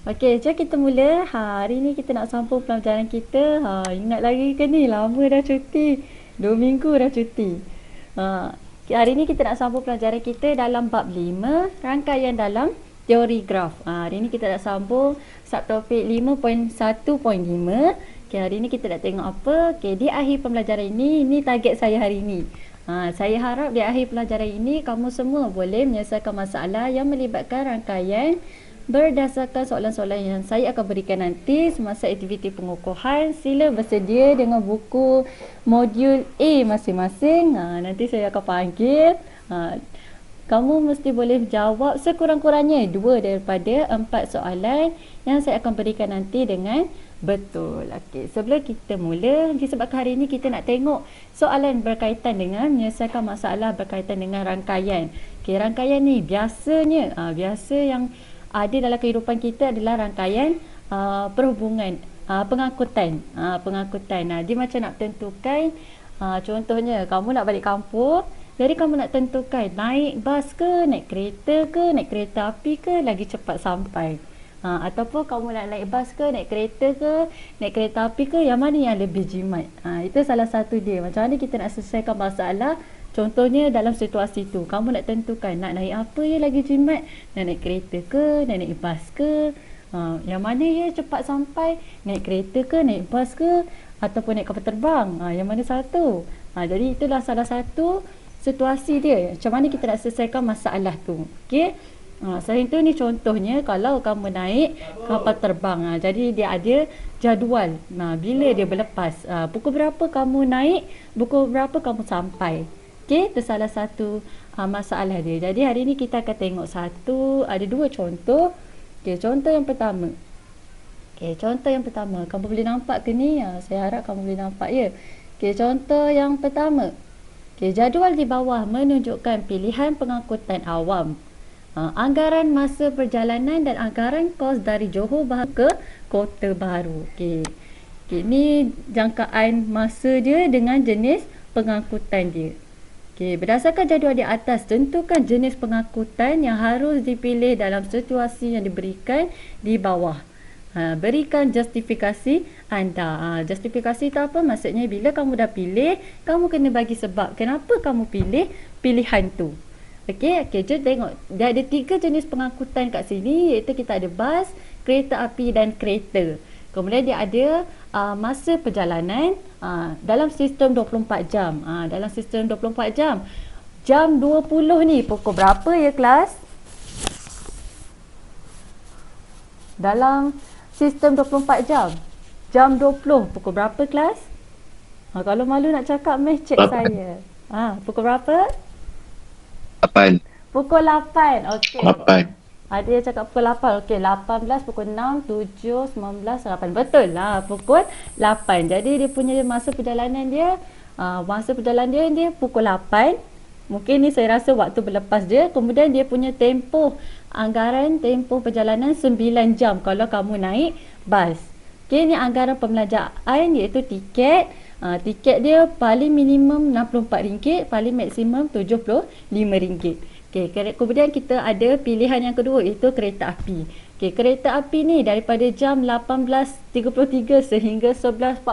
Okey, jom kita mula. Hari ni kita nak sambung pelajaran kita. Ingat lagi ke ni? Lama dah cuti. 2 minggu dah cuti. Hari ni kita nak sambung pelajaran kita dalam bab 5, rangkaian dalam teori graf. Hari ni kita nak sambung subtopik 5.1.5. Okey, hari ni kita nak tengok apa? Okey, di akhir pembelajaran ini target saya hari ini. Saya harap di akhir pelajaran ini kamu semua boleh menyelesaikan masalah yang melibatkan rangkaian berdasarkan soalan-soalan yang saya akan berikan nanti semasa aktiviti pengukuhan. Sila bersedia dengan buku modul A masing-masing. Nanti saya akan panggil. Kamu mesti boleh jawab sekurang-kurangnya 2 daripada 4 soalan yang saya akan berikan nanti dengan betul. Okey, sebelum kita mula, disebabkan hari ini kita nak tengok soalan berkaitan dengan menyelesaikan masalah berkaitan dengan rangkaian. Okey, rangkaian ni biasanya biasa yang ada dalam kehidupan kita adalah rangkaian perhubungan, pengangkutan. Dia macam nak tentukan, contohnya kamu nak balik kampung, jadi kamu nak tentukan naik bas ke, naik kereta ke, naik kereta api ke lagi cepat sampai. Ataupun kamu nak naik bas ke, naik kereta ke, naik kereta api ke, yang mana yang lebih jimat. Itu salah satu dia. Macam mana kita nak selesaikan masalah. Contohnya dalam situasi tu, kamu nak tentukan nak naik apa yang lagi jimat, nak naik kereta ke, nak naik bas ke, yang mana ya cepat sampai, naik kereta ke, naik bas ke, ataupun naik kapal terbang, yang mana satu. Jadi itulah salah satu situasi dia, macam mana kita nak selesaikan masalah tu. Okey. Selain tu ni contohnya kalau kamu naik kapal terbang, jadi dia ada jadual. Bila dia berlepas, pukul berapa kamu naik, pukul berapa kamu sampai. Okey, itu salah satu masalah dia. Jadi hari ni kita akan tengok ada 2 contoh. Okey, contoh yang pertama. Kamu boleh nampak ke ni? Saya harap kamu boleh nampak ya. Okey, contoh yang pertama. Okey, jadual di bawah menunjukkan pilihan pengangkutan awam, anggaran masa perjalanan dan anggaran kos dari Johor Bahru ke Kota Baru. Okey, ni jangkaan masa dia dengan jenis pengangkutan dia. Okey, berdasarkan jadual di atas, tentukan jenis pengangkutan yang harus dipilih dalam situasi yang diberikan di bawah. Berikan justifikasi anda. Justifikasi itu apa? Maksudnya bila kamu dah pilih, kamu kena bagi sebab kenapa kamu pilih pilihan tu. Okey, jom tengok. Dia ada 3 jenis pengangkutan kat sini, iaitu kita ada bas, kereta api dan kereta. Kemudian dia ada masa perjalanan dalam sistem 24 jam. Dalam sistem 24 jam. Jam 20 ni pukul berapa ya kelas? Dalam sistem 24 jam. Jam 20 pukul berapa kelas? Kalau malu nak cakap, meh cek saya. Pukul berapa? 8. Pukul 8. Okey. 8. Ada yang cakap pukul 8. Okey, 18, pukul 6, 7, 19, 8. Betul lah, pukul 8. Jadi dia punya masa perjalanan dia, dia pukul 8. Mungkin ni saya rasa waktu berlepas dia. Kemudian dia punya anggaran tempoh perjalanan 9 jam kalau kamu naik bas. Okey, ni anggaran pembelanjaan iaitu tiket. Tiket dia paling minimum RM64, paling maksimum RM75. Okey, kemudian kita ada pilihan yang kedua iaitu kereta api. Okey, kereta api ni daripada jam 18.33 sehingga 11.47.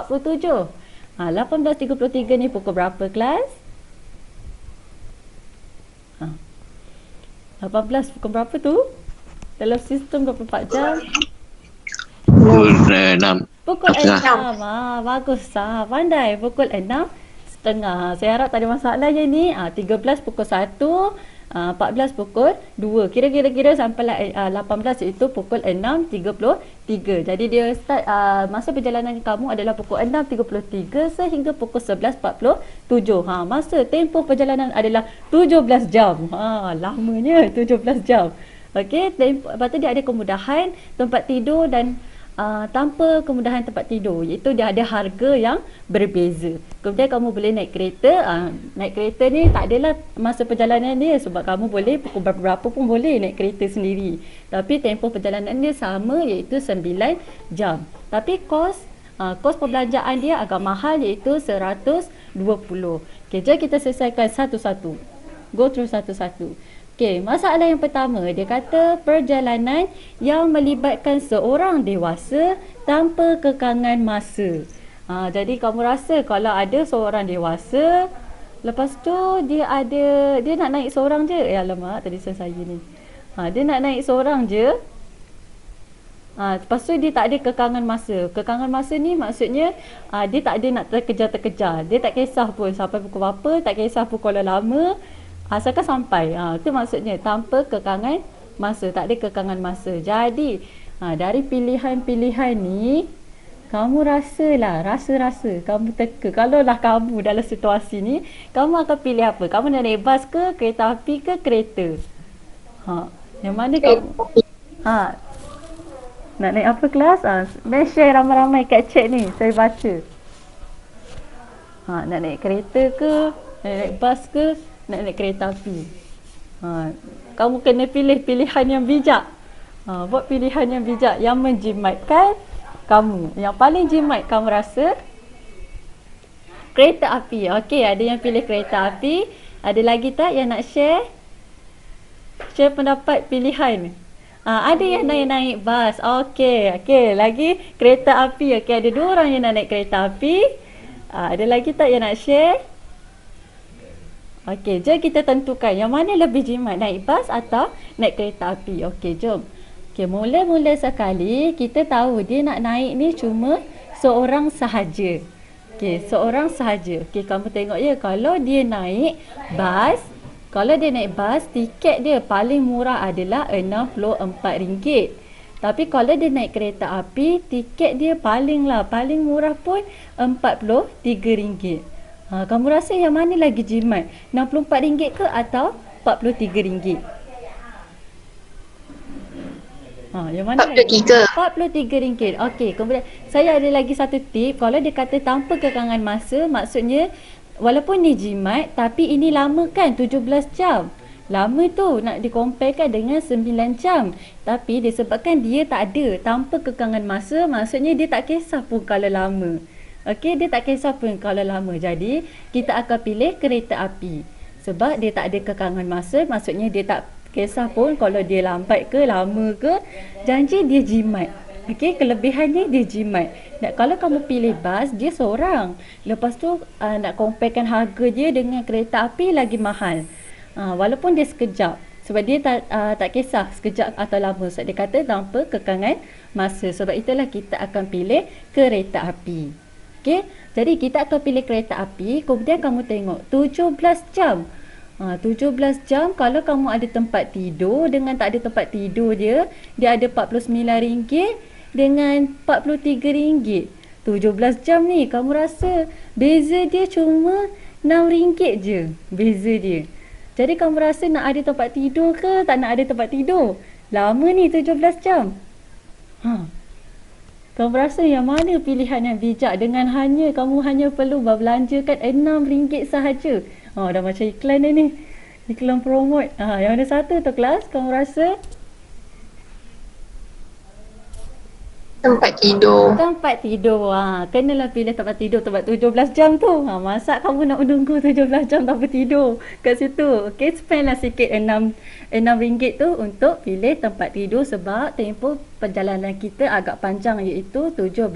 18.33 ni pukul berapa kelas? 18 pukul berapa tu? Dalam sistem 24 jam. Pukul 6. Pukul 6. Bagus. Pandai. Pukul 6.30. Saya harap tak ada masalah je ni. 13 pukul 1. 14 pukul 2. Kira-kira sampai 18 iaitu pukul 6.33. Jadi dia start masa perjalanan kamu adalah pukul 6.33 sehingga pukul 11.47. Masa tempoh perjalanan adalah 17 jam. Lamanya 17 jam. Okey, lepas tu dia ada kemudahan tempat tidur dan tanpa kemudahan tempat tidur, iaitu dia ada harga yang berbeza. Kemudian kamu boleh naik kereta. Naik kereta ni tak adalah masa perjalanan dia, sebab kamu boleh pukul berapa pun boleh naik kereta sendiri. Tapi tempoh perjalanan dia sama, iaitu 9 jam. Tapi kos perbelanjaan dia agak mahal, iaitu 120. Okey, jom kita selesaikan satu-satu. Go through satu-satu. Okey, masalah yang pertama, dia kata perjalanan yang melibatkan seorang dewasa tanpa kekangan masa. Jadi kamu rasa kalau ada seorang dewasa, lepas tu dia nak naik seorang je. Alamak, tadi saya ni. Dia nak naik seorang je. Lepas tu dia tak ada kekangan masa. Kekangan masa ni maksudnya dia tak ada nak terkejar-terkejar. Dia tak kisah pun sampai pukul berapa, tak kisah pukul lama, asalkan sampai. Itu maksudnya tanpa kekangan masa, tak ada kekangan masa. Jadi dari pilihan-pilihan ni, kamu rasa kamu teka. Kalau lah kamu dalam situasi ni, kamu akan pilih apa? Kamu nak naik bas ke, kereta api ke, kereta? Yang mana kamu? Nak naik apa kelas? Share ramai-ramai kat chat ni. Saya baca. Nak naik kereta ke? Nak naik bas ke? Nak naik kereta api? Kamu kena pilih pilihan yang bijak. Buat pilihan yang bijak yang menjimatkan kamu. Yang paling jimat kamu rasa kereta api. Okey, ada yang pilih kereta api. Ada lagi tak yang nak share? Share pendapat pilihan. Ada yang naik bas. Okey, lagi kereta api. Okey, ada 2 orang yang nak naik kereta api. Ada lagi tak yang nak share? Okey, jom kita tentukan yang mana lebih jimat, naik bas atau naik kereta api. Okey, jom. Okey, mula-mula sekali kita tahu dia nak naik ni cuma seorang sahaja. Okey, seorang sahaja. Okey, kamu tengok ya, kalau dia naik bas, tiket dia paling murah adalah RM64. Tapi kalau dia naik kereta api, tiket dia paling murah pun RM43. Kamu rasa yang mana lagi jimat? RM64 ke atau RM43? Yang mana? RM43. Okey, kemudian saya ada lagi satu tip. Kalau dia kata tanpa kekangan masa, maksudnya walaupun ni jimat, tapi ini lama kan, 17 jam. Lama tu nak dikomparekan dengan 9 jam. Tapi disebabkan dia tak ada, tanpa kekangan masa, maksudnya dia tak kisah pun kalau lama. Okey, dia tak kisah pun kalau lama. Jadi, kita akan pilih kereta api. Sebab dia tak ada kekangan masa, maksudnya dia tak kisah pun kalau dia lambat ke, lama ke. Janji dia jimat. Okey, kelebihannya dia jimat. Kalau kamu pilih bas, dia seorang. Lepas tu nak comparekan harga dia dengan kereta api lagi mahal. Walaupun dia sekejap. Sebab dia tak kisah sekejap atau lama. Sebab dia kata tanpa kekangan masa. Sebab itulah kita akan pilih kereta api. Okey, jadi kita akan pilih kereta api. Kemudian kamu tengok 17 jam. 17 jam kalau kamu ada tempat tidur dengan tak ada tempat tidur dia ada RM49 dengan RM43. 17 jam ni kamu rasa beza dia cuma RM6 je beza dia. Jadi kamu rasa nak ada tempat tidur ke tak nak ada tempat tidur? Lama ni 17 jam. Kamu rasa yang mana pilihan yang bijak dengan kamu hanya perlu berbelanjakan RM6 sahaja? Dah macam iklan ni. Iklan promote. Yang ada satu tu kelas, kamu rasa? Tempat tidur. Kenalah pilih tempat tidur tempat 17 jam tu. Masa kamu nak menunggu 17 jam tanpa tidur kat situ. Okey, spend lah sikit RM6 tu untuk pilih tempat tidur sebab tempoh perjalanan kita agak panjang iaitu 17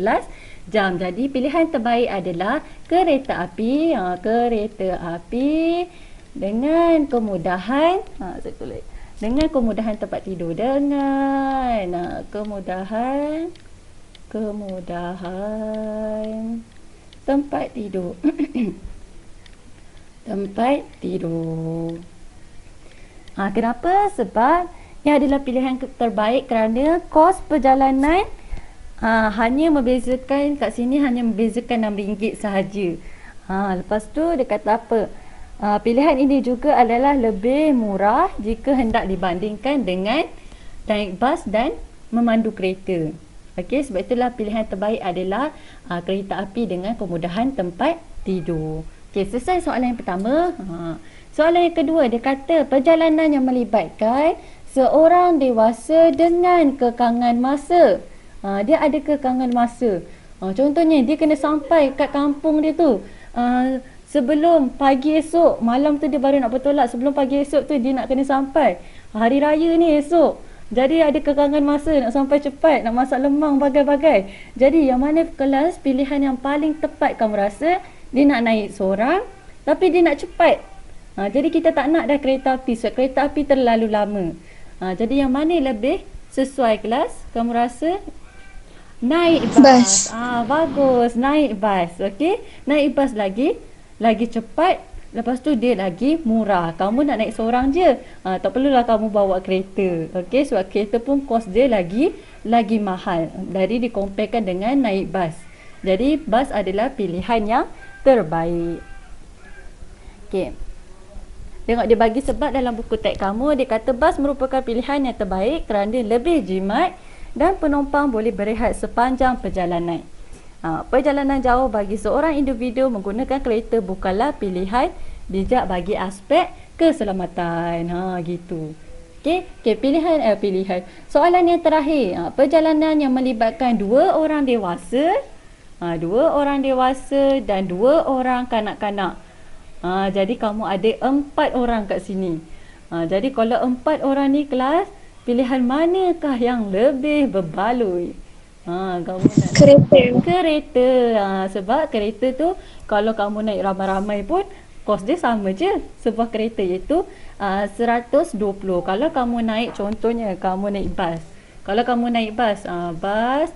jam. Jadi pilihan terbaik adalah kereta api. Kereta api dengan kemudahan saya tulis. Dengan kemudahan tempat tidur. Dengan kemudahan tempat tidur. Tempat tidur. Kenapa? Sebab ini adalah pilihan terbaik kerana kos perjalanan hanya membezakan kat sini hanya membezakan RM6 sahaja. Lepas tu dia kata apa? Pilihan ini juga adalah lebih murah jika hendak dibandingkan dengan naik bas dan memandu kereta. Okey, sebab itulah pilihan terbaik adalah kereta api dengan kemudahan tempat tidur. Okey, selesai soalan yang pertama. Soalan yang kedua, dia kata perjalanan yang melibatkan seorang dewasa dengan kekangan masa. Dia ada kekangan masa. Contohnya dia kena sampai kat kampung dia tu sebelum pagi esok. Malam tu dia baru nak bertolak. Sebelum pagi esok tu dia nak kena sampai. Hari raya ni esok. Jadi ada kekangan masa nak sampai cepat, nak masak lemang bagai-bagai. Jadi yang mana kelas pilihan yang paling tepat kamu rasa? Dia nak naik seorang tapi dia nak cepat. Jadi kita tak nak dah kereta api sebab kereta api terlalu lama. Jadi yang mana lebih sesuai kelas? Kamu rasa? Naik bas. Bagus, naik bas. Okey, naik bas lagi cepat. Lepas tu dia lagi murah. Kamu nak naik seorang je. Tak perlulah kamu bawa kereta. Okey, sebab kereta pun kos dia lagi mahal. Dari dikomparekan dengan naik bas. Jadi bas adalah pilihan yang terbaik. Okey. Tengok dia bagi sebab dalam buku teks kamu. Dia kata bas merupakan pilihan yang terbaik kerana lebih jimat dan penumpang boleh berehat sepanjang perjalanan. Perjalanan jauh bagi seorang individu menggunakan kereta bukanlah pilihan bijak bagi aspek keselamatan. Gitu. Okey, pilihan. Soalan yang terakhir. Perjalanan yang melibatkan 2 orang dewasa, 2 orang dewasa dan 2 orang kanak-kanak. Jadi kamu ada 4 orang kat sini. Jadi kalau 4 orang ni kelas, pilihan manakah yang lebih berbaloi? Kamu nak kereta. Sebab kereta tu kalau kamu naik ramai-ramai pun kos dia sama je. Sebuah kereta iaitu 120. Kalau kamu naik, contohnya kamu naik bas. Kalau kamu naik bas, bas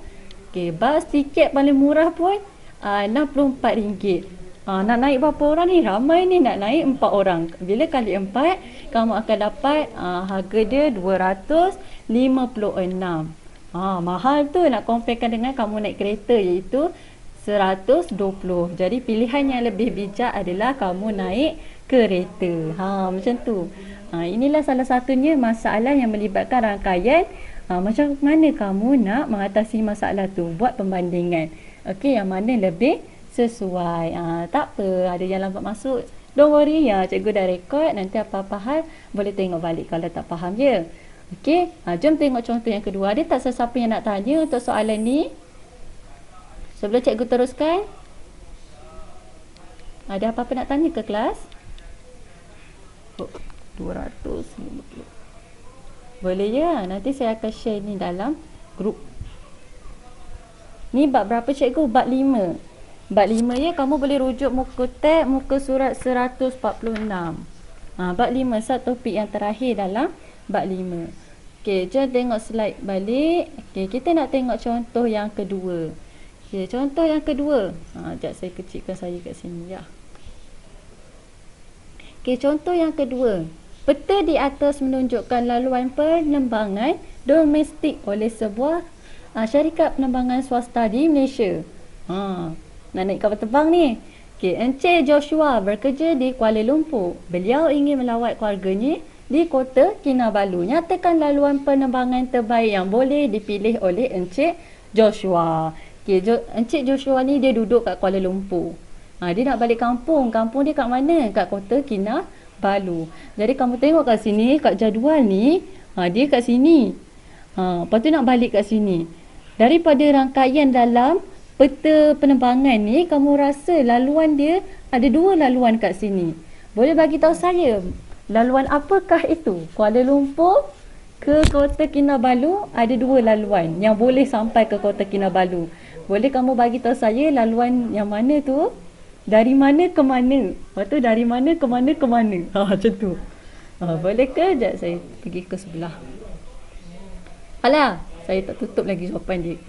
tiket paling murah pun RM64. Nak naik berapa orang ni? Ramai ni, nak naik 4 orang. Bila kali 4, kamu akan dapat harga dia RM256. Mahal tu nak comparekan dengan kamu naik kereta iaitu 120. Jadi pilihan yang lebih bijak adalah kamu naik kereta. Macam tu. Inilah salah satunya masalah yang melibatkan rangkaian. Macam mana kamu nak mengatasi masalah tu? Buat pembandingan. Okey, yang mana lebih sesuai. Tak apa, ada yang lambat masuk. Don't worry ya, cikgu dah rekod. Nanti apa-apa hal boleh tengok balik kalau tak faham je. Okey, jom tengok contoh yang kedua. Ada tak sesiapa yang nak tanya untuk soalan ni? Sebelum cikgu teruskan. Ada apa-apa nak tanya ke kelas? 250. Boleh ya? Nanti saya akan share ni dalam grup. Ni bab berapa cikgu? Bab 5. Bab 5 ya, kamu boleh rujuk muka teks, muka surat 146. Bab 5, satu topik yang terakhir dalam bab 5. Okey, jom tengok slide balik. Okey, kita nak tengok contoh yang kedua. Okey, contoh yang kedua. Sekejap saya kecilkan saya kat sini ya. Okey, contoh yang kedua. Peta di atas menunjukkan laluan penerbangan domestik oleh sebuah syarikat penerbangan swasta di Malaysia. Nak naik kapal terbang ni. Okey, Encik Joshua bekerja di Kuala Lumpur. Beliau ingin melawat keluarganya di Kota Kinabalu. Nyatakan laluan penerbangan terbaik yang boleh dipilih oleh Encik Joshua. Okay, Encik Joshua ni dia duduk kat Kuala Lumpur. Dia nak balik kampung. Kampung dia kat mana? Kat Kota Kinabalu. Jadi kamu tengok kat sini, kat jadual ni, dia kat sini. Lepas tu nak balik kat sini. Daripada rangkaian dalam peta penerbangan ni, kamu rasa laluan dia ada 2 laluan kat sini. Boleh bagi tahu saya laluan apakah itu? Kuala Lumpur ke Kota Kinabalu ada 2 laluan yang boleh sampai ke Kota Kinabalu. Boleh kamu bagi tahu saya laluan yang mana tu? Dari mana ke mana? Lepas tu dari mana ke mana ke mana? Macam tu. Boleh ke? Sekejap saya pergi ke sebelah. Alah, saya tak tutup lagi jawapan dia.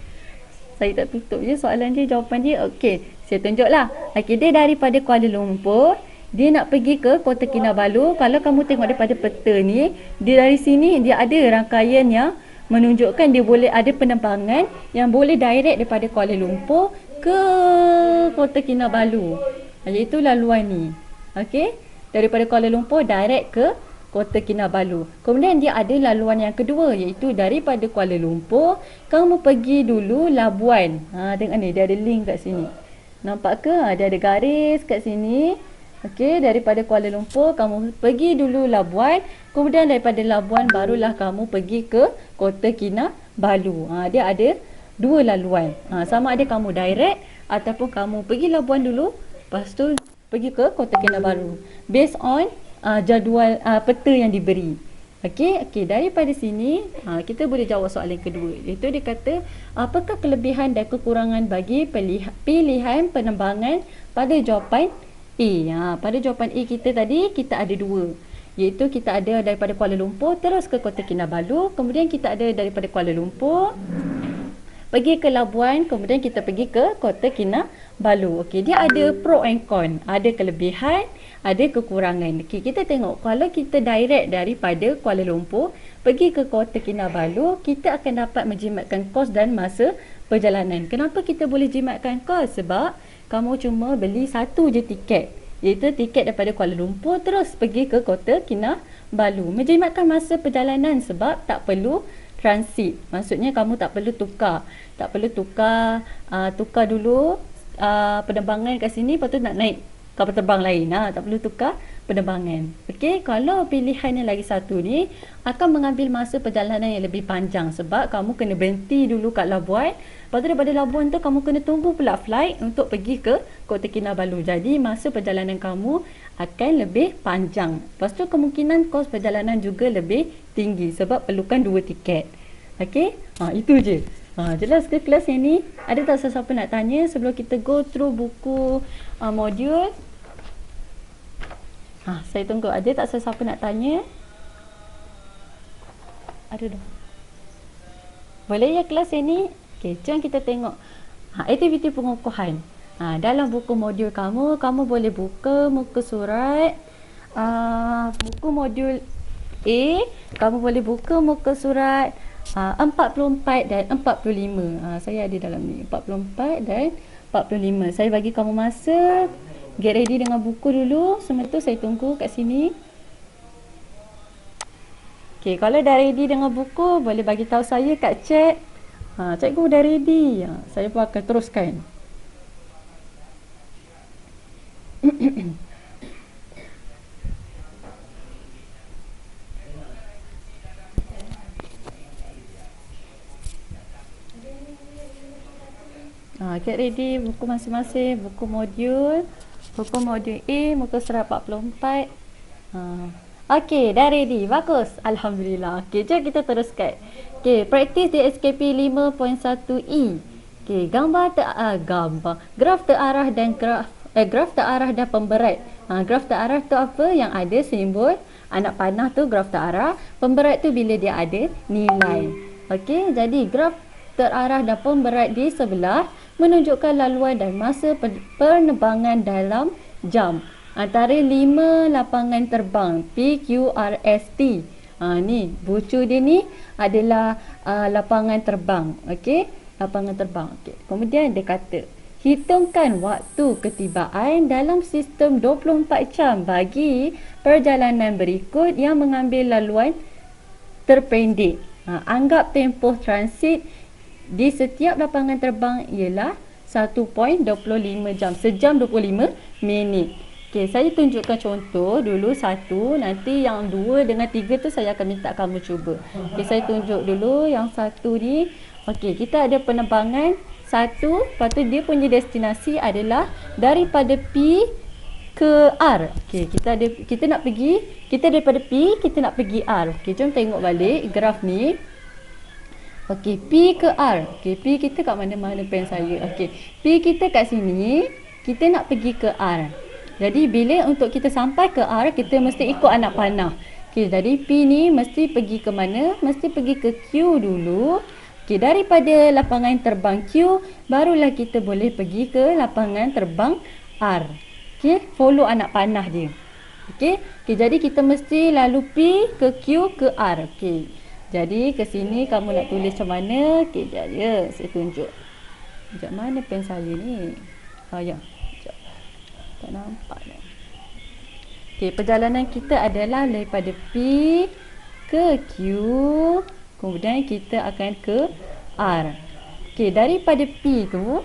Saya tak tutup je soalan dia, jawapan dia. Okey, saya tunjuklah. Okey, dia daripada Kuala Lumpur. Dia nak pergi ke Kota Kinabalu. Kalau kamu tengok daripada peta ni, dia dari sini dia ada rangkaian yang menunjukkan dia boleh ada penerbangan yang boleh direct daripada Kuala Lumpur ke Kota Kinabalu. Iaitu laluan ni. Okey? Daripada Kuala Lumpur direct ke Kota Kinabalu. Kemudian dia ada laluan yang kedua iaitu daripada Kuala Lumpur kamu pergi dulu Labuan. Tengok ni dia ada link kat sini. Nampak ke? Dia ada garis kat sini. Okey, daripada Kuala Lumpur kamu pergi dulu Labuan, kemudian daripada Labuan barulah kamu pergi ke Kota Kinabalu. Dia ada 2 laluan. Sama ada kamu direct ataupun kamu pergi Labuan dulu, lepas tu pergi ke Kota Kinabalu based on jadual peta yang diberi. Okey, daripada sini kita boleh jawab soalan kedua, iaitu dia kata apakah kelebihan dan kekurangan bagi pilihan penerbangan pada jawapan A. Pada jawapan A kita tadi kita ada dua, iaitu kita ada daripada Kuala Lumpur terus ke Kota Kinabalu, kemudian kita ada daripada Kuala Lumpur pergi ke Labuan, kemudian kita pergi ke Kota Kinabalu. Okey, dia ada pro and con, ada kelebihan, ada kekurangan. Okey, kita tengok kalau kita direct daripada Kuala Lumpur pergi ke Kota Kinabalu, kita akan dapat menjimatkan kos dan masa perjalanan. Kenapa kita boleh jimatkan kos? Sebab kamu cuma beli satu je tiket, iaitu tiket daripada Kuala Lumpur terus pergi ke Kota Kinabalu. Menjimatkan masa perjalanan sebab tak perlu transit. Maksudnya kamu tak perlu tukar. Tukar dulu penerbangan kat sini, lepas tu nak naik kapal terbang lain. Tak perlu tukar penerbangan. Okey, kalau pilihan yang lagi satu ni akan mengambil masa perjalanan yang lebih panjang sebab kamu kena berhenti dulu kat Labuan. Lepas tu daripada Labuan tu kamu kena tunggu pula flight untuk pergi ke Kota Kinabalu. Jadi masa perjalanan kamu akan lebih panjang. Lepas tu kemungkinan kos perjalanan juga lebih tinggi sebab perlukan dua tiket. Okey, itu je. Jelas ke kelas yang ni? Ada tak sesiapa nak tanya sebelum kita go through buku modul? Saya tunggu. Ada tak sesiapa nak tanya? Ada dah. Boleh ya kelas yang ni? Okey, jom kita tengok aktiviti pengukuhan. Dalam buku modul kamu boleh buka muka surat buku modul A, kamu boleh buka muka surat 44 dan 45. Saya ada dalam ni 44 dan 45. Saya bagi kamu masa get ready dengan buku dulu. Semua tu saya tunggu kat sini. Okey, kalau dah ready dengan buku boleh bagi tahu saya kat chat. Cikgu dah ready. Saya pun akan teruskan. Get ready buku masing-masing, buku modul A, muka surat 44. Okey, dah ready. Bagus. Alhamdulillah. Okey, jom kita teruskan. Okey, praktis di SKP 5.1E. Okey, graf terarah dan graf terarah dan pemberat. Graf terarah tu apa? Yang ada simbol anak panah tu graf terarah. Pemberat tu bila dia ada nilai. Okey, jadi graf terarah dan pemberat di sebelah menunjukkan laluan dan masa penerbangan dalam jam antara 5 lapangan terbang PQRST. Ni bucu dia ni adalah lapangan terbang. Okey, lapangan terbang. Okey, kemudian dia kata hitungkan waktu ketibaan dalam sistem 24 jam bagi perjalanan berikut yang mengambil laluan terpendek. Anggap tempoh transit di setiap lapangan terbang ialah 1.25 jam. Sejam 25 minit. Okey, saya tunjukkan contoh dulu satu. Nanti yang 2 dengan 3 tu saya akan minta kamu cuba. Okey, saya tunjuk dulu yang satu ni. Okey, kita ada penerbangan satu. Lepas tu dia punya destinasi adalah daripada P ke R. Okey, kita nak pergi. Kita daripada P, kita nak pergi R. Okey, jom tengok balik graf ni. Okey, P ke R. Okey, P kita kat mana-mana pen saya. Okey, P kita kat sini, kita nak pergi ke R. Jadi bila untuk kita sampai ke R, kita mesti ikut anak panah. Okey, jadi P ni mesti pergi ke mana? Mesti pergi ke Q dulu. Okey, daripada lapangan terbang Q, barulah kita boleh pergi ke lapangan terbang R. Okey, follow anak panah dia. Okey, jadi kita mesti lalu P ke Q ke R. Okey. Jadi ke sini kamu nak tulis macam mana? Okey, jap ya, saya tunjuk. Sekejap, mana pen saya ni? Ya. Sekejap. Tak nampak dah. Okey, perjalanan kita adalah daripada P ke Q, kemudian kita akan ke R. Okey, daripada P tu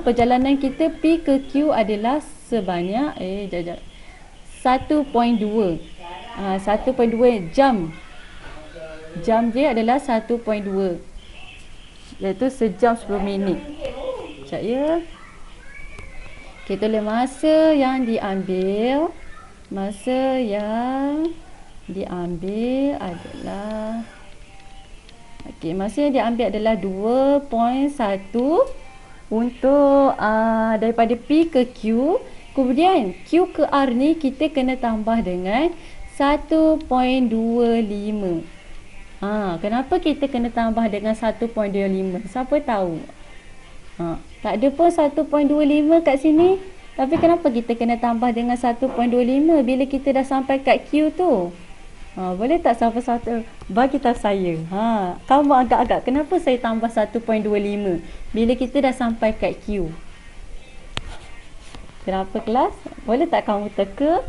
perjalanan kita P ke Q adalah sebanyak 1.2 jam. Jam dia adalah 1.2, iaitu sejam 10 minit. Sekejap ya. Kita tulis masa yang diambil. Masa yang diambil adalah masa yang diambil adalah 2.1 untuk daripada P ke Q. Kemudian Q ke R ni kita kena tambah dengan 1.25. Kenapa kita kena tambah dengan 1.25? Siapa tahu? Tak ada pun 1.25 kat sini. Tapi kenapa kita kena tambah dengan 1.25 bila kita dah sampai kat Q tu? Boleh tak siapa-siapa bagi tahu saya? Kamu agak-agak kenapa saya tambah 1.25 bila kita dah sampai kat Q? Kenapa kelas? Boleh tak kamu teka?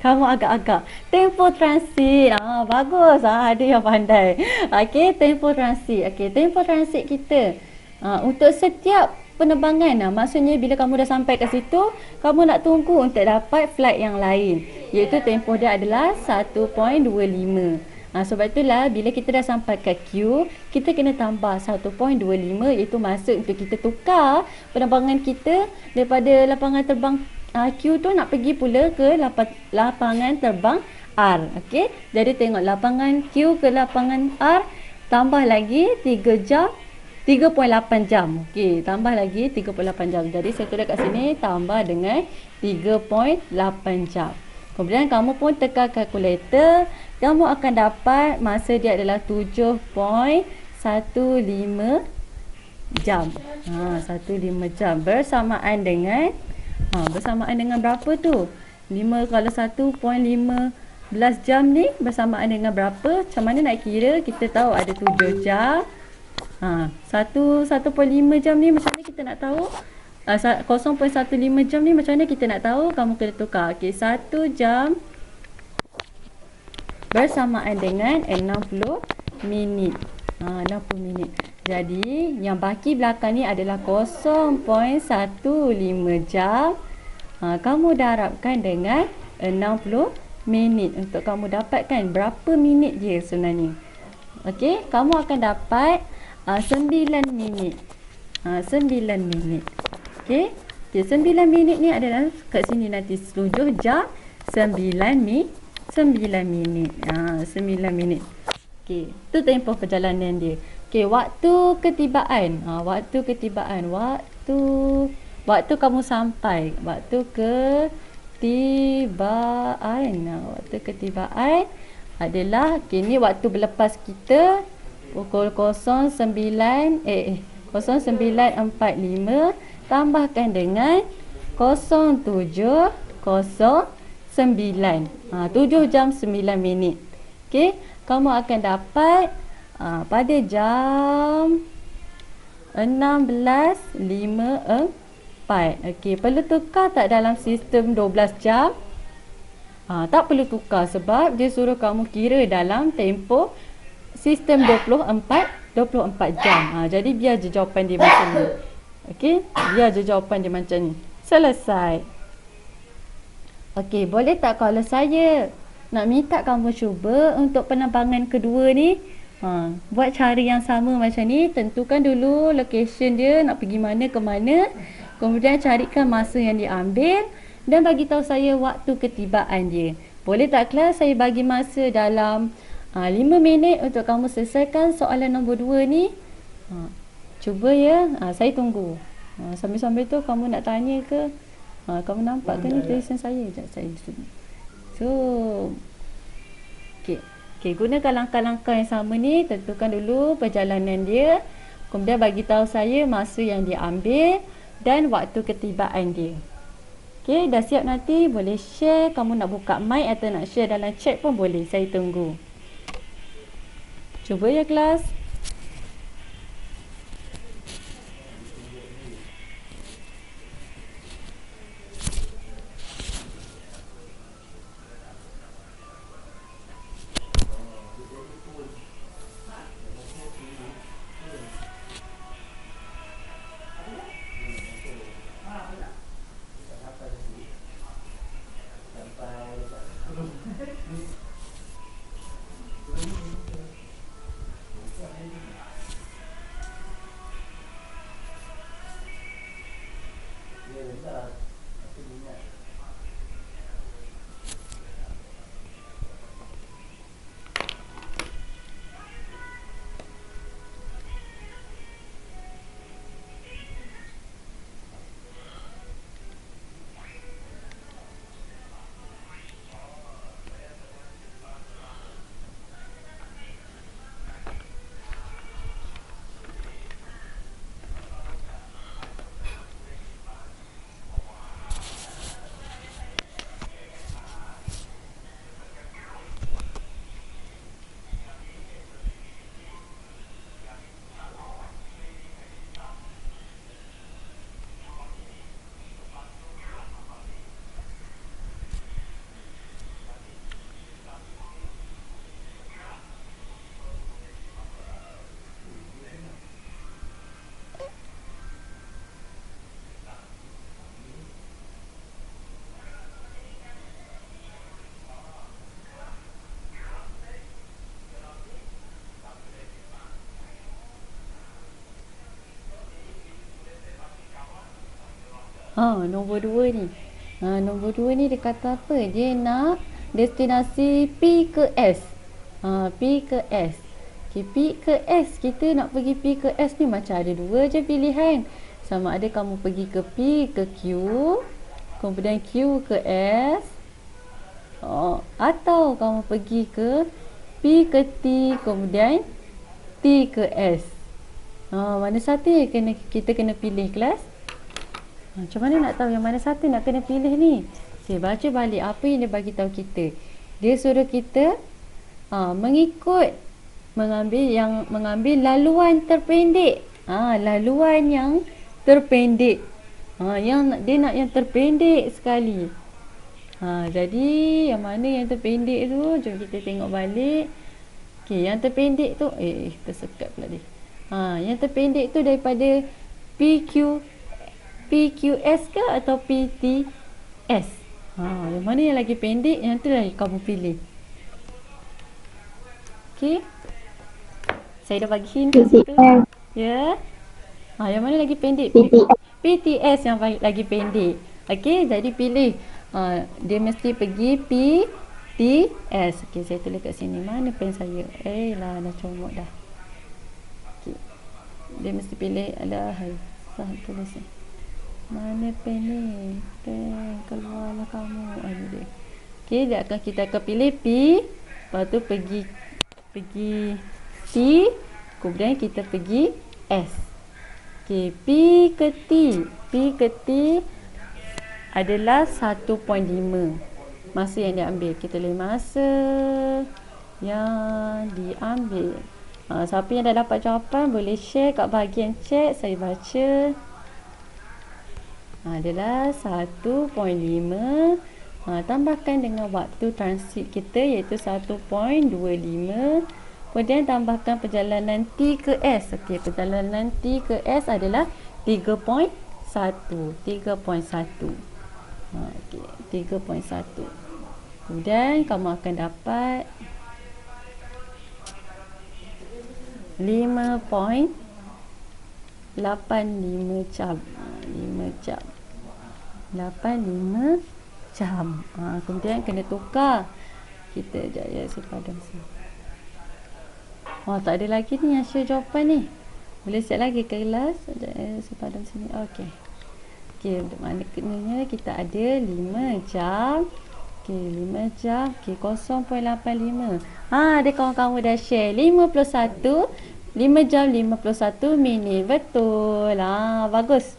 Kamu agak-agak. Tempoh transit. Bagus. Ada yang pandai. Okey, tempoh transit. Okey, tempoh transit kita. Untuk setiap penerbangan, maksudnya bila kamu dah sampai kat situ, kamu nak tunggu untuk dapat flight yang lain. Iaitu tempoh dia adalah 1.25. Sebab itulah bila kita dah sampai kat Q, kita kena tambah 1.25 iaitu masa untuk kita tukar penerbangan kita daripada lapangan terbang Q tu nak pergi pula ke lapangan terbang R. Okey. Jadi tengok lapangan Q ke lapangan R tambah lagi 3 jam 3.8 jam. Okey, tambah lagi 3.8 jam. Jadi saya tulis kat sini tambah dengan 3.8 jam. Kemudian kamu pun tekan kalkulator, kamu akan dapat masa dia adalah 7.15 jam. 15 jam bersamaan dengan berapa tu? 5 kalau 1.15 jam ni bersamaan dengan berapa? Macam mana nak kira? Kita tahu ada 7 jam. 1.5 jam ni macam mana kita nak tahu? 0.15 jam ni macam mana kita nak tahu? Kamu kena tukar. Okey, 1 jam bersamaan dengan 60 minit. 60 minit. Jadi, yang baki belakang ni adalah 0.15 jam. Kamu darabkan dengan 60 minit untuk kamu dapatkan berapa minit dia sebenarnya. Okey, kamu akan dapat 9 minit. 9 minit. Okey. 9 minit ni adalah kat sini nanti 7 jam 9 minit. 9 minit. Okey, tu tempoh perjalanan dia. Okey, waktu ketibaan. Waktu kamu sampai. Waktu ketibaan adalah ni waktu berlepas kita pukul 09.45 tambahkan dengan 07.09. 7 jam 9 minit. Okey, kamu akan dapat pada jam 16.54. Okey, perlu tukar tak dalam sistem 12 jam? Tak perlu tukar sebab dia suruh kamu kira dalam tempoh sistem 24 jam. Jadi biar je jawapan dia macam ni. Okey, biar je jawapan dia macam ni. Selesai. Okey, boleh tak kalau saya nak minta kamu cuba untuk penerbangan kedua ni, buat cara yang sama macam ni. Tentukan dulu location dia, nak pergi mana ke mana. Kemudian carikan masa yang diambil dan bagi tahu saya waktu ketibaan dia. Boleh tak kelas saya bagi masa dalam 5 minit untuk kamu selesaikan soalan nombor 2 ni? Cuba ya. Saya tunggu. Sambil-sambil tu kamu nak tanya ke? Kamu nampak ke ni tulisan saya? Sekejap saya sini. So, okey, gunakan langkah-langkah yang sama ni. Tentukan dulu perjalanan dia. Kemudian bagi tahu saya masa yang diambil dan waktu ketibaan dia. Okey, dah siap nanti boleh share. Kamu nak buka mic atau nak share dalam chat pun boleh. Saya tunggu. Cuba ya kelas. Nombor 2 ni. Nombor 2 ni dia kata apa? Dia nak destinasi P ke S. P ke S. Okay, P ke S. Kita nak pergi P ke S ni macam ada 2 je pilihan. Sama ada kamu pergi ke P ke Q, kemudian Q ke S, atau kamu pergi ke P ke T, kemudian T ke S. Mana satu yang kita kena pilih, kelas? Macam mana nak tahu yang mana satu nak kena pilih ni? Saya baca balik apa yang dia bagi tahu kita. Dia suruh kita mengambil laluan terpendek. Laluan yang terpendek. Dia nak yang terpendek sekali. Jadi yang mana yang terpendek tu? Jom kita tengok balik. Okey, yang terpendek tu tersekat pula dia. Yang terpendek tu daripada PQS ke atau PTS? Yang mana yang lagi pendek, yang tu lah kamu pilih. Okey. Saya dah bagi hint kat situ. Ya. Yang mana lagi pendek? PTS yang lagi pendek. Okey, jadi pilih. Dia mesti pergi PTS. Okey, saya tulis kat sini. Mana pen saya? Dah comot dah. Okey. Dia mesti pilih. Salah tulis ni. Mana pen ni? Pen keluarlah kamu. Ini dia. Okey, kita akan pilih P. Lepas tu pergi T. Kemudian kita pergi S. Okey, P ke T. P ke T adalah 1.5. Masa yang diambil. Kita tulis masa yang diambil. Siapa yang dah dapat jawapan boleh share kat bahagian chat. Saya baca. Adalah 1.5. Tambahkan dengan waktu transit kita iaitu 1.25. Kemudian tambahkan perjalanan T ke S. Okey, perjalanan T ke S adalah 3.1. 3.1. Okey, 3.1. Kemudian kamu akan dapat 5.85 jam. 5 jam. 85 jam. Kemudian kena tukar. Kita jaya sepadan sini. Tak ada lagi ni yang share jawapan ni. Boleh siap lagi ke kelas? Sepadan sini. Okey. Okey, maknanya kita ada 5 jam. Okey, 5 jam. Okey, 0.85. Ada kawan-kawan dah share. 51. 5 jam 51 minit. Betul. Bagus.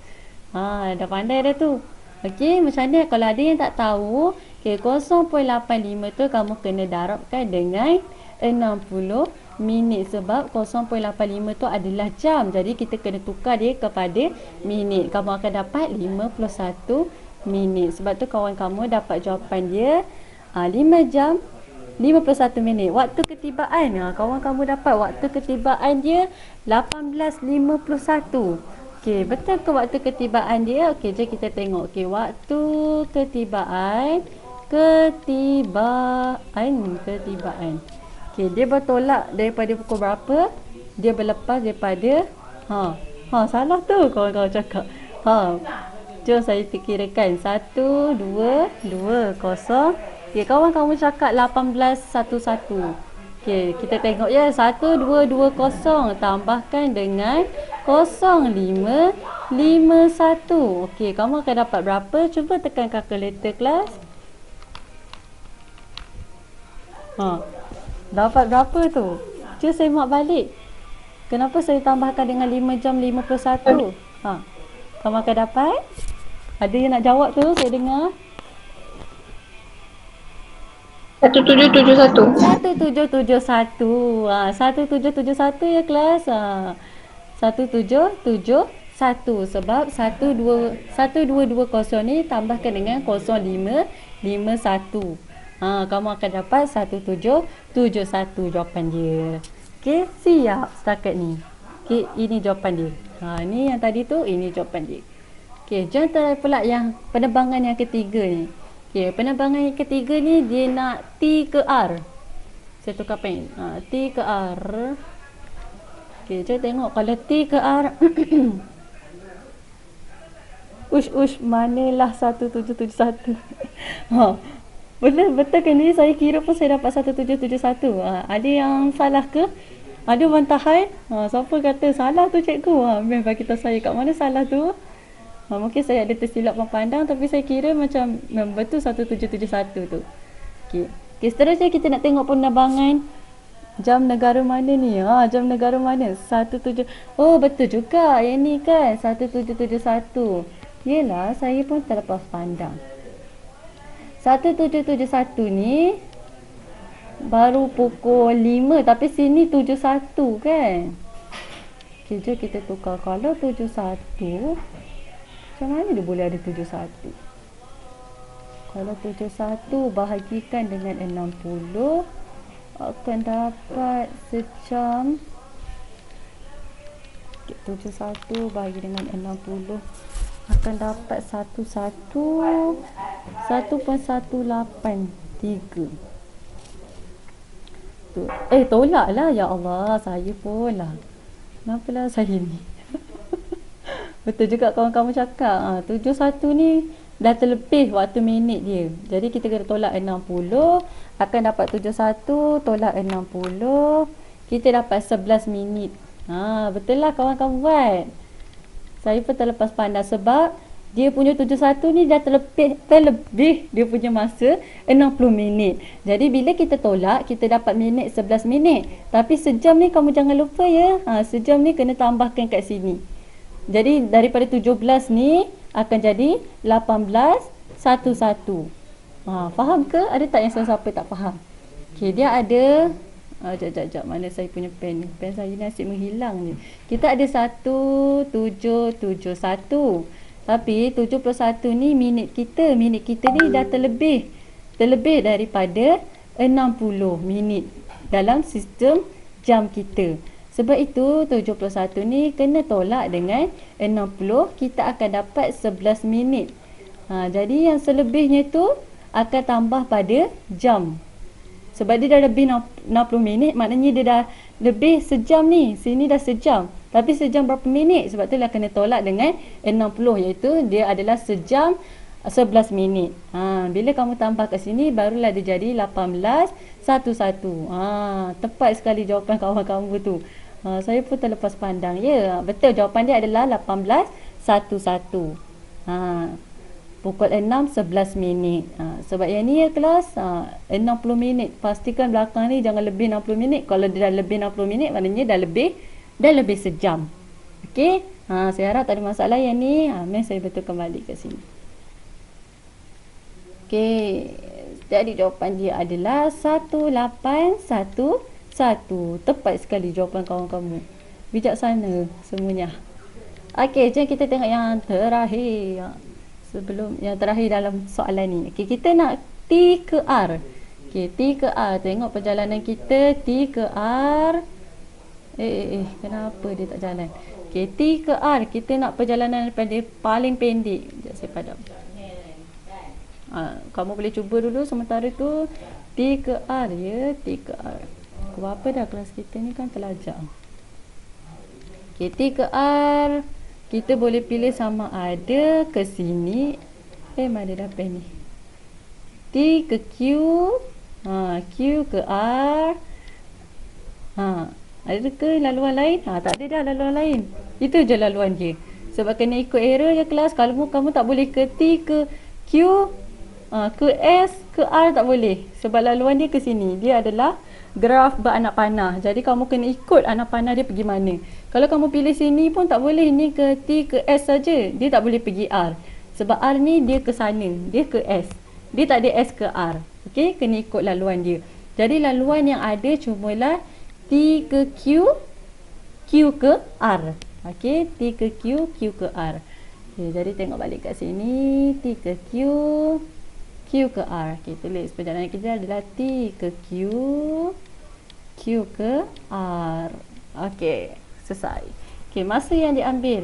Dah pandai dah tu. Okey, macam mana kalau ada yang tak tahu, 0.85 tu kamu kena darabkan dengan 60 minit sebab 0.85 tu adalah jam. Jadi kita kena tukar dia kepada minit. Kamu akan dapat 51 minit. Sebab tu kawan kamu dapat jawapan dia 5 jam 51 minit. Waktu ketibaan, kawan kamu dapat waktu ketibaan dia 18.51. Okey, betul ke waktu ketibaan dia? Okey, jom kita tengok. Okey, waktu ketibaan. Okey, dia bertolak daripada pukul berapa? Dia berlepas daripada salah tu kawan-kawan cakap. Jom saya kirakan 1 2 2 0. Okey, kawan-kawan cakap 18.11. Okey, kita tengok ya. 1220 tambahkan dengan 0551. Okey, kamu akan dapat berapa? Cuba tekan kalkulator kelas. Dapat berapa tu? Cuba saya mak balik. Kenapa saya tambahkan dengan 5 jam 51? Kamu akan dapat? Ada yang nak jawab tu? Saya dengar. 1771. 1771. 1771 ya kelas. 1771 sebab 1220 ni tambahkan dengan 0551. Kamu akan dapat 1771 jawapan dia. Okey, siap setakat ni. Okey, ini jawapan dia. Ni yang tadi tu, ini jawapan dia. Okey, jom try pula yang penerbangan yang ketiga ni. Okey, penerbangan yang ketiga ni dia nak T ke R. Saya tukar pen. T ke R. Okey, jom tengok kalau T ke R. Ush, manalah 1771. Ha. Betul ke ni? Saya kira pun saya dapat 1771. Ada yang salah ke? Ada bantahan? Siapa kata salah tu cikgu? Memang bagi tahu saya kat mana salah tu. Mungkin saya ada tersilap pandang, tapi saya kira macam betul 1771 tu. Okey. Okey, seterusnya kita nak tengok penerbangan jam negara mana ni? Jam negara mana? 17. Oh, betul juga. Yang ni kan 1771. Yelah, saya pun terlepas pandang. 1771 ni baru pukul 5, tapi sini 71 kan? Okay, jom kita tukar. Kalau 71, macam mana dia boleh ada 71? Kalau 71 bahagikan dengan 60, akan dapat sejam. 71 bahagi dengan 60 akan dapat 1.183 tu. Tolak lah, ya Allah, saya pun lah. Kenapalah saya ni? Betul juga kawan-kawan cakap. 71 ni dah terlebih waktu minit dia. Jadi kita kena tolak 60, akan dapat 71 tolak 60, kita dapat 11 minit. Betul lah kawan-kawan buat. Saya pun terlepas pandang sebab dia punya 71 ni dah terlebih dia punya masa 60 minit. Jadi bila kita tolak, kita dapat minit 11 minit. Tapi sejam ni kamu jangan lupa ya. Sejam ni kena tambahkan kat sini. Jadi daripada 17 ni akan jadi 18.11. Faham ke? Ada tak yang siapa tak faham? Okey, dia ada Sekejap, mana saya punya pen ni? Pen saya ni asyik menghilang je. Kita ada 1771. Tapi 71 ni minit kita. Minit kita ni dah terlebih daripada 60 minit dalam sistem jam kita. Sebab itu 71 ni kena tolak dengan 60, kita akan dapat 11 minit. Jadi yang selebihnya tu akan tambah pada jam. Sebab dia dah lebih 60 minit, maknanya dia dah lebih sejam ni. Sini dah sejam. Tapi sejam berapa minit? Sebab tu lah kena tolak dengan 60, iaitu dia adalah sejam 11 minit. Bila kamu tambah kat sini, barulah dia jadi 18.11. Tepat sekali jawapan kawan kamu tu. Saya pun terlepas pandang. Ya, betul, jawapan dia adalah 18.11. Pukul 6.11 minit. Sebab yang ni ya kelas 60 minit. Pastikan belakang ni jangan lebih 60 minit. Kalau dia dah lebih 60 minit, maknanya dah lebih sejam. Okey. Saya harap tak ada masalah yang ni. Mari saya betul kembali ke sini. Okey. Jadi jawapan dia adalah 1811. Tepat sekali jawapan kawan kamu. Bijaksana semuanya. Okey, jom kita tengok yang terakhir. Sebelum yang terakhir dalam soalan ni. Okey, kita nak T ke R. Okey, T ke R. Tengok perjalanan kita T ke R. Kenapa dia tak jalan? Okey, T ke R. Kita nak perjalanan daripada paling pendek. Sekejap saya padam. Kamu boleh cuba dulu sementara tu. T ke R ya. T ke R. Berapa dah kelas kita ni kan terlajak. Okey, T ke R. Kita boleh pilih sama ada ke sini. Mana dah pen ni? T ke Q. Q ke R. Ada ke laluan lain? Tak ada dah laluan lain. Itu je laluan dia. Sebab kena ikut arrow je kelas. Kalau kamu tak boleh ke T ke Q, ke S, ke R tak boleh. Sebab laluan dia ke sini. Dia adalah graf beranak panah. Jadi kamu kena ikut anak panah dia pergi mana. Kalau kamu pilih sini pun tak boleh. Ni ke T ke S saja. Dia tak boleh pergi R. Sebab R ni dia ke sana. Dia ke S. Dia tak ada S ke R. Okey, kena ikut laluan dia. Jadi laluan yang ada cumalah T ke Q, Q ke R. Okey, T ke Q, Q ke R. Okay, jadi tengok balik kat sini. T ke Q, Q ke R. Okay, tulis perjalanan kita adalah T ke Q, Q ke R. Okay, selesai. Okay, masa yang diambil.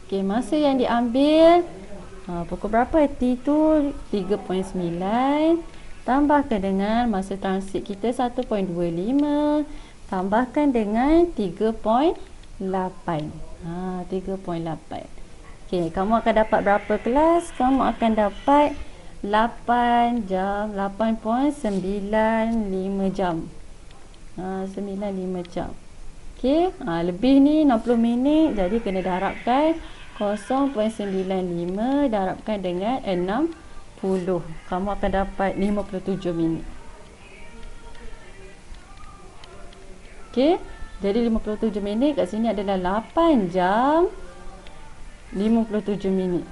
Okay, masa yang diambil. Pukul berapa? T tu 3.9. Tambahkan dengan masa transit kita 1.25. tambahkan dengan 3.8. 3.8. Okey, kamu akan dapat berapa kelas? Kamu akan dapat 8 jam, 8.95 jam. 95 jam. Okey, lebih ni 60 minit, jadi kena darabkan 0.95 darabkan dengan 60. Kamu akan dapat 57 minit. Okey, jadi 57 minit kat sini adalah 8 jam 57 minit.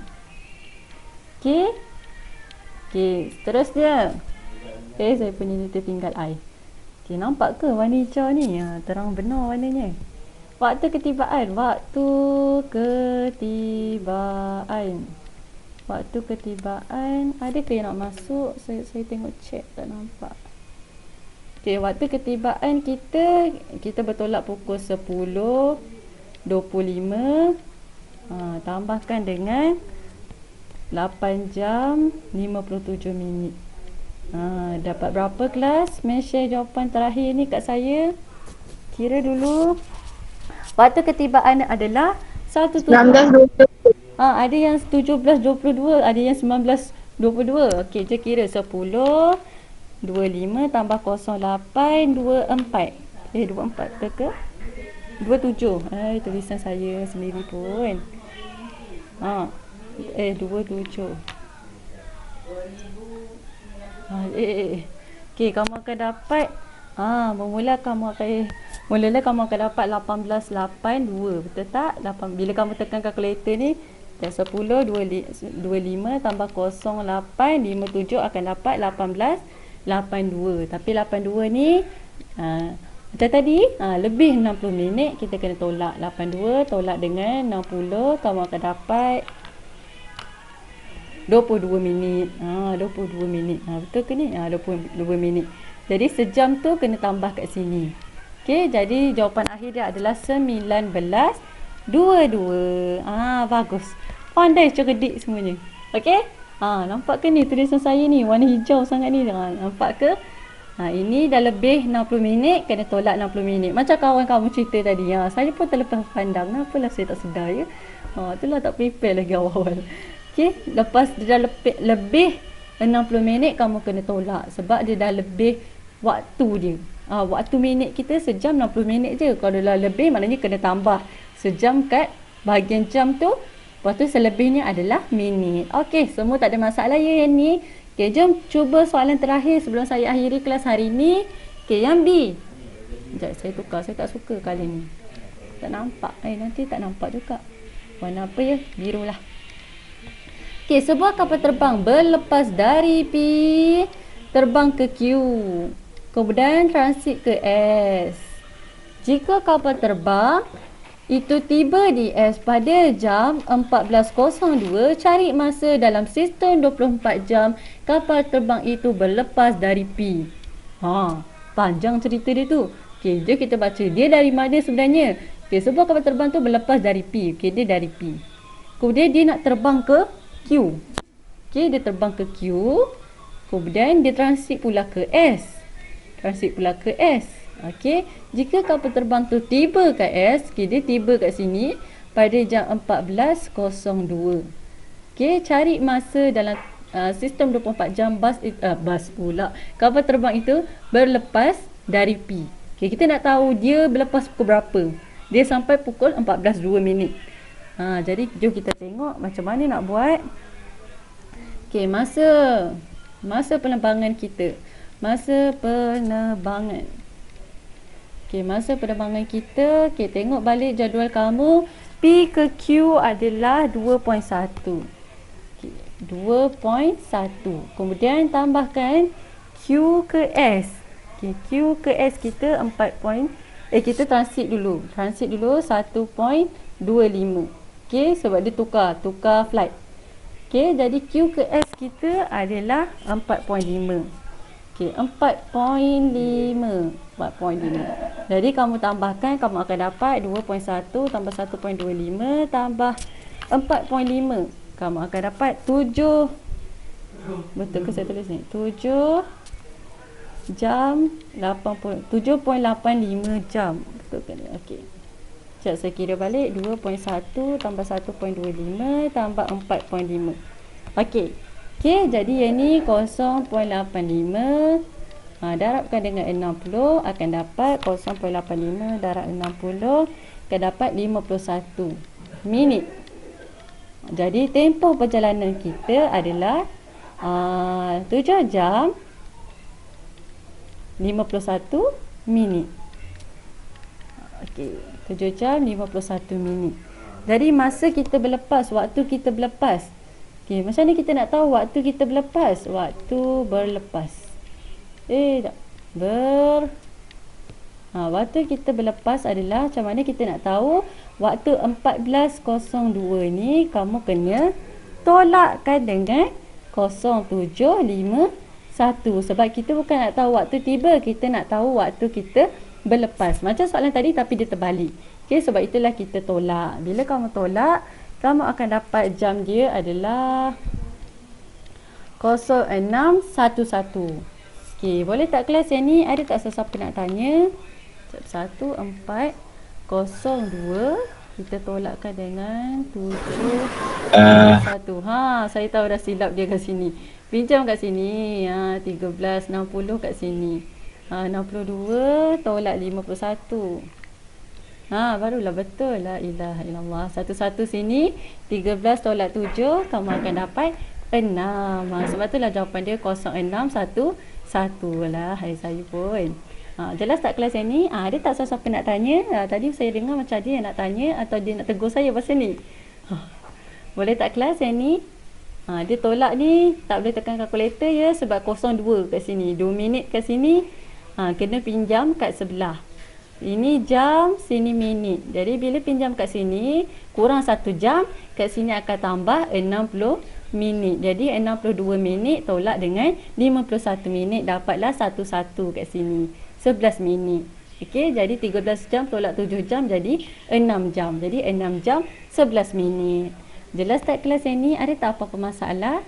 Okey. Okey, seterusnya. Saya punya ni tertinggal air. Okey, nampak ke warna hijau ni? Terang benar warnanya. Waktu ketibaan. Waktu ketibaan. Ada ke yang nak masuk? Saya tengok chat tak nampak. Okey, waktu ketibaan kita bertolak pukul 10.25. Tambahkan dengan 8 jam 57 minit. Dapat berapa kelas? Share jawapan terakhir ni kat saya. Kira dulu. Waktu ketibaan adalah 19.20. ada yang 17.22, ada yang 19.22. Okey, je kira 10.25 tambah 08 24. 24 betul ke? 27. Tulisan saya sendiri pun. 27. Okey, kamu akan dapat mula kamu akan dapat 18.82, betul tak? Bila kamu tekan kalkulator ni, 10.25 tambah 08.57 akan dapat 18.82. Tapi 82 ni macam tadi, lebih 60 minit, kita kena tolak 82 tolak dengan 60, kamu akan dapat 22 minit. 22 minit. Betul ke ni? 22 minit. Jadi sejam tu kena tambah kat sini. Okey, jadi jawapan akhir dia adalah 19.22. Bagus. Pandai cerdik semuanya. Okey? Nampak ke ni tulisan saya ni warna hijau sangat ni. Nampak ke? Ini dah lebih 60 minit, kena tolak 60 minit. Macam kawan kamu cerita tadi. Saya pun terlepas pandang. Kenapalah saya tak sedar ya. Itulah tak prepare lagi awal-awal. Okey, lepas dia dah lebih 60 minit, kamu kena tolak sebab dia dah lebih waktu dia. Waktu minit kita sejam 60 minit je. Kalau dah lebih, maknanya kena tambah sejam kat bahagian jam tu. Lepas tu selebihnya adalah minit. Okey, semua tak ada masalah ya yang ni. Okey, jom cuba soalan terakhir sebelum saya akhiri kelas hari ni. Okey, yang B. Sekejap, saya tukar. Saya tak suka kali ni. Tak nampak. Nanti tak nampak juga. Warna apa ya? Biru lah. Okey, sebuah kapal terbang berlepas dari P, terbang ke Q, kemudian transit ke S. Jika kapal terbang itu tiba di S pada jam 14.02, cari masa dalam sistem 24 jam kapal terbang itu berlepas dari P. Panjang cerita dia tu. Okey, jom kita baca. Dia dari mana sebenarnya? Okey, sebuah kapal terbang tu berlepas dari P. Okey, dia dari P. Kemudian dia nak terbang ke Q. Okey, dia terbang ke Q. Kemudian dia transit pula ke S. Okey, jika kapal terbang tu tiba kat S, dia tiba kat sini pada jam 14.02. Okey, cari masa dalam sistem 24 jam kapal terbang itu berlepas dari P. Okey, kita nak tahu dia berlepas pukul berapa. Dia sampai pukul 14.02. Jadi jom kita tengok macam mana nak buat. Okey, masa penerbangan kita. Masa penerbangan kita. Okey, tengok balik jadual kamu. P ke Q adalah 2.1. Okey, 2.1. Kemudian tambahkan Q ke S. Okey, Q ke S kita 4. Kita transit dulu. 1.25. Okey, sebab dia tukar flight. Okey, jadi Q ke S kita adalah 4.5. Okey, 4.5. Jadi kamu tambahkan, kamu akan dapat 2.1 tambah 1.25 tambah 4.5. Kamu akan dapat 7. Betul ke saya tulis ni? 7 jam 7.85 jam. Betul ke ni? Okey. Sekejap saya kira balik. 2.1 tambah 1.25 tambah 4.5. Okey. Okey, jadi yang ni 0.85. Darabkan dengan 60 akan dapat 0.85 darab 60 akan dapat 51 minit. Jadi tempoh perjalanan kita adalah 7 jam 51 minit. Okey, 7 jam 51 minit. Jadi masa kita berlepas, waktu kita berlepas. Okey, macam ni kita nak tahu waktu kita berlepas? Waktu berlepas. Waktu kita berlepas adalah macam mana kita nak tahu waktu 14.02 ni kamu kena tolakkan dengan 0751 sebab kita bukan nak tahu waktu tiba, kita nak tahu waktu kita berlepas. Macam soalan tadi tapi dia terbalik. Okey, sebab itulah kita tolak. Bila kamu tolak, kamu akan dapat jam dia adalah 0611. Okey, boleh tak kelas yang ni ada tak sesiapa nak tanya? 1402 kita tolakkan dengan 7.1. Saya tahu dah silap dia kat sini. Pinjam kat sini. 13.60 kat sini. 62 tolak 51. Barulah betul. La ilaha illallah. 11 sini, 13 tolak 7, kamu akan dapat 6. Sebab itulah jawapan dia 0611 lah. Hari saya pun. Jelas tak kelas yang ni? Ada tak siapa nak tanya? Tadi saya dengar macam dia nak tanya atau dia nak tegur saya pasal ni. Boleh tak kelas yang ni? Dia tolak ni tak boleh tekan kalkulator ya sebab 02 kat sini. 2 minit kat sini. Kena pinjam kat sebelah. Ini jam, sini minit. Jadi bila pinjam kat sini kurang 1 jam, kat sini akan tambah 60 minit. Jadi 62 minit tolak dengan 51 minit, dapatlah 11 kat sini. 11 minit. Okey, jadi 13 jam tolak 7 jam jadi 6 jam. Jadi 6 jam 11 minit. Jelas tak kelas yang ni? Ada tak apa-apa masalah?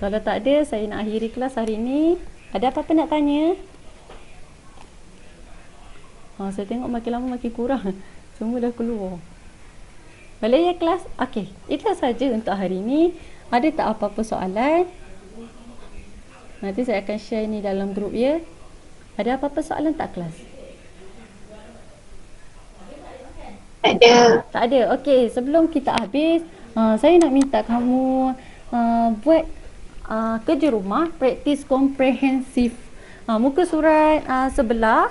Kalau tak ada, saya nak akhiri kelas hari ni. Ada apa-apa nak tanya? Saya tengok makin lama makin kurang. Semua dah keluar. Boleh ya kelas? Okey, itu saja untuk hari ni. Ada tak apa-apa soalan? Nanti saya akan share ni dalam grup ya. Ada apa-apa soalan tak kelas? Tak ada. Tak ada. Okey, sebelum kita habis, saya nak minta kamu buat kerja rumah, praktis komprehensif. Muka surat sebelah,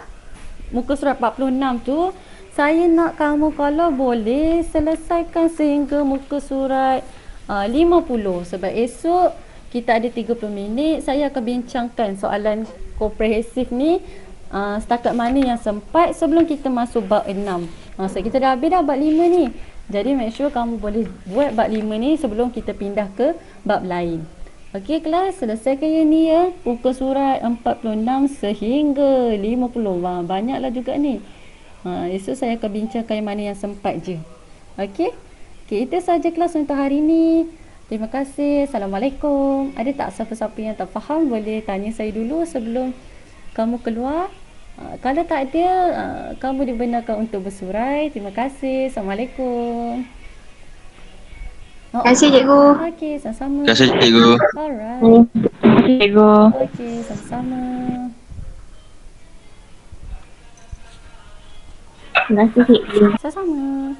muka surat 46 tu, saya nak kamu kalau boleh selesaikan sehingga muka surat 50 sebab esok kita ada 30 minit. Saya akan bincangkan soalan komprehensif ni setakat mana yang sempat sebelum kita masuk bab 6. So kita dah habis dah bab 5 ni. Jadi make sure kamu boleh buat bab 5 ni sebelum kita pindah ke bab lain. Okey kelas, selesaikan yang ni ya. Muka surat 46 sehingga 50. Banyaklah juga ni. Esok saya akan bincangkan yang mana yang sempat je. Okey. Okey, itu saja kelas untuk hari ni. Terima kasih. Assalamualaikum. Ada tak siapa-siapa yang tak faham boleh tanya saya dulu sebelum kamu keluar. Kalau tak ada, kamu dibenarkan untuk bersurai. Terima kasih. Assalamualaikum. Terima kasih cikgu. Okey, sama-sama. Terima kasih cikgu. Alright. Terima kasih cikgu. Okey, sama-sama. Terima kasih cikgu. Sama-sama.